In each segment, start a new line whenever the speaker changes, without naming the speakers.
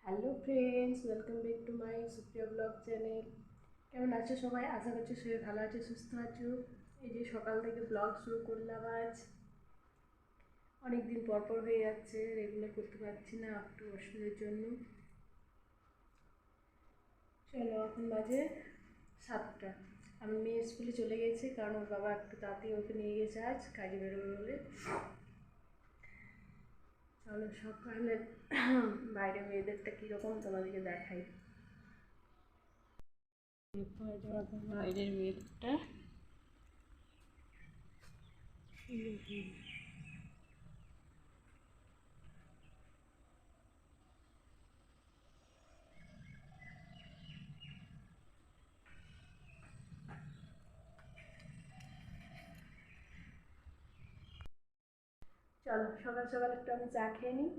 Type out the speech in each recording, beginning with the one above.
Hello friends, welcome back to my Supriya blog channel. কেমন আছো সবাই? আশা করছি সবাই ভালো আছো, সুস্থ আছো। এই যে সকাল থেকে ব্লগ শুরু করলাম আজ। অনেক দিন পর পর হয়ে যাচ্ছে, রেগুলার করতে পারছি না একটু অসুবিধার জন্য। চলো, এখন বাজে 7টা। আমি মেয়ে স্কুলে চলে গেছে, কারণ ওর বাবা একটু তাড়াতাড়ি ওকে নিয়ে গেছে আজ কাজে বেরোবে বলে। চলো সকালে বাইরে ওয়েদারটা কীরকম তোমাদেরকে দেখাই। বাইরের ওয়েদারটা চলো সকাল সকাল একটু আমি চা খেয়ে নিই,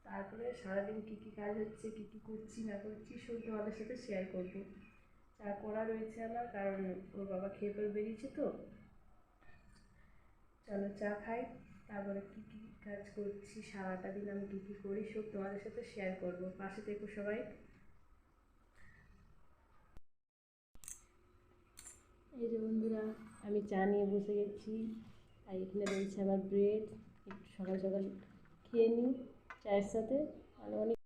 তারপরে সারাদিন কী কী কাজ হচ্ছে, কী কী করছি না করছি সব তোমাদের সাথে শেয়ার করবো। চা করা রয়েছে আমার, কারণ ওর বাবা খেয়ে পরে বেরিয়েছে তো। চলো চা খাই, তারপরে কী কী কাজ করছি, সারাটা দিন আমি কী কী করি সব তোমাদের সাথে শেয়ার করবো। পাশে থেকো সবাই। এই যে বন্ধুরা, আমি চা নিয়ে বসে গেছি। আর এখানে রয়েছে আমার ব্রেড, একটু সকাল সকাল খেয়ে নিই চায়ের সাথে। মানে অনেক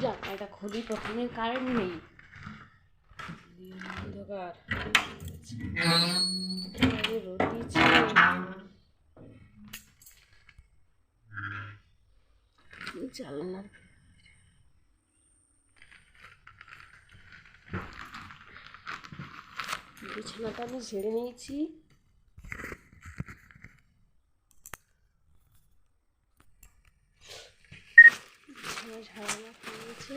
যাক, এটা খুবই প্রথমে কারেন্ট নেই, অন্ধকার রোদ দিচ্ছে। জানলার বিছানাটা আমি ঝেড়ে নিয়েছি। বিছানা ঝাড়ানো হয়ে গেছে।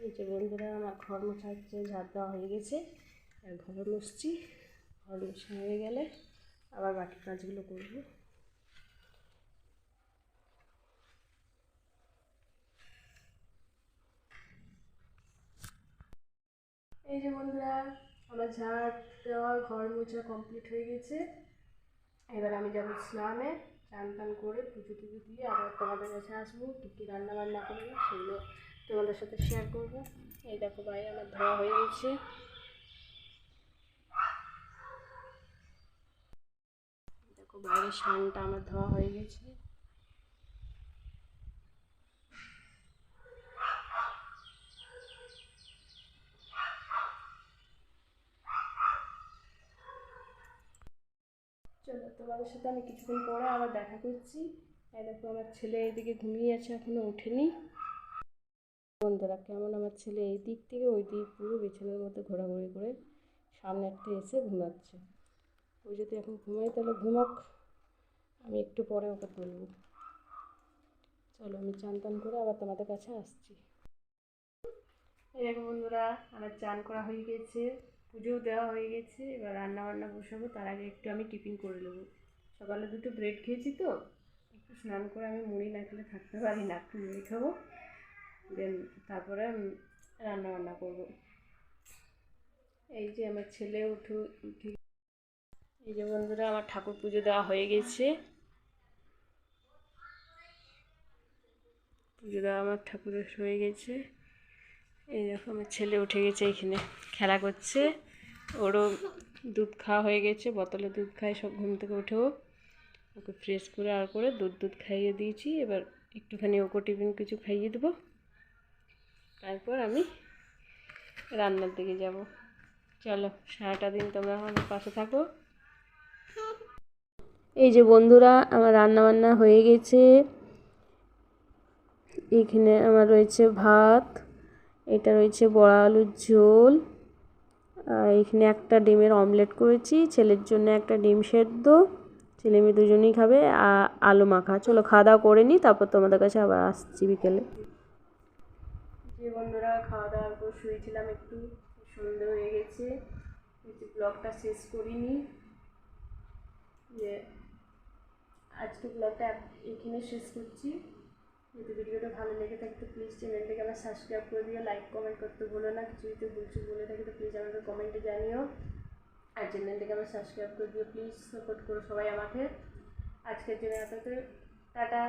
এই যে বন্ধুরা, আমার ঘর মোছা হচ্ছে, ঝাড় দেওয়া হয়ে গেছে। আর ঘর মুছছি। ঘর মোছা হয়ে গেলে আবার বাকি কাজগুলো করব। এই যে বন্ধুরা, আমার ঝাড় দেওয়া ঘর মোছা কমপ্লিট হয়ে গেছে। এবার আমি যাবো স্নানে, চান টান করে পুজো টুজো দিয়ে আবার তোমাদের কাছে আসবো। কী কী রান্না বান্না করবো সেগুলো তোমাদের সাথে শেয়ার করবো। এই দেখো বাইরে আমার ধোয়া হয়ে গেছে। দেখো বাইরের সানটা আমার ধোয়া হয়ে গেছে। চলো, তোমাদের সাথে আমি কিছুক্ষণ পরে আবার দেখা করছি। এই দেখো আমার ছেলে এইদিকে ঘুমিয়ে আছে, এখনো ওঠেনি। বন্ধুরা, কেমন আমার ছেলে এই দিক থেকে ওই দিক পুরো বিছানার মধ্যে ঘোরাঘুরি করে সামনে একটা এসে ঘুমাচ্ছে। ওই যদি এখন ঘুমাই তাহলে ঘুমাক, আমি একটু পরে ওকে তুলব। চলো, আমি চান টান করে আবার তোমাদের কাছে আসছি। এই দেখো বন্ধুরা, আমার চান করা হয়ে গেছে, পুজোও দেওয়া হয়ে গেছে। এবার রান্না বান্না বসাবো, তার আগে একটু আমি টিফিন করে নেবো। সকালে দুটো ব্রেড খেয়েছি তো, একটু স্নান করে আমি মুড়ি না খেলে থাকতে পারি না, একটু মুড়ি খাবো। দেন তারপরে রান্না বান্না করবো। এই যে আমার ছেলে উঠে। এই যে বন্ধুরা, আমার ঠাকুর পুজো দেওয়া হয়ে গেছে। পুজো দেওয়া আমার ঠাকুরের হয়ে গেছে। এই দেখো আমার ছেলে উঠে গেছে, এখানে খেলা করছে। ওরও দুধ খাওয়া হয়ে গেছে, বোতলে দুধ খায় সব ঘুম থেকে উঠেও। ওকে ফ্রেশ করে আর করে দুধ খাইয়ে দিয়েছি। এবার একটুখানি ওকে টিফিন কিছু খাইয়ে দেবো, তারপর আমি রান্নার দিকে যাব। চলো, সারাটা দিন তোমরা আমাদের পাশে থাকো। এই যে বন্ধুরা, আমার রান্না বান্না হয়ে গেছে। এখানে আমার রয়েছে ভাত, এটা রয়েছে বড়া আলুর ঝোল, এখানে একটা ডিমের অমলেট করেছি, ছেলের জন্য একটা ডিম সেদ্ধ, ছেলে মেয়ে দুজনেই খাবে, আলু মাখা। চলো খাওয়া দাওয়া করে নিই, তারপর তোমাদের কাছে আবার আসছি বিকেলে। যে বন্ধুরা, খাওয়া দাওয়ার পর শুয়েছিলাম, একটু সন্ধে হয়ে গেছে, ব্লগটা শেষ করিনি। যে আজকে ব্লগটা এখানে শেষ করছি। যদি ভিডিওটা ভালো লেগে থাকে তো প্লিজ চ্যানেলটাকে আমার সাবস্ক্রাইব করে দিও, লাইক কমেন্ট করতে ভুলো না। কিছু যদি ভুলচু বলে থাকি তো প্লিজ আমাকে কমেন্টে জানিও, আর চ্যানেলটাকে আমার সাবস্ক্রাইব করে দিও। প্লিজ সাপোর্ট করো সবাই আমাকে। আজকের জন্য এতটাই, টাটা।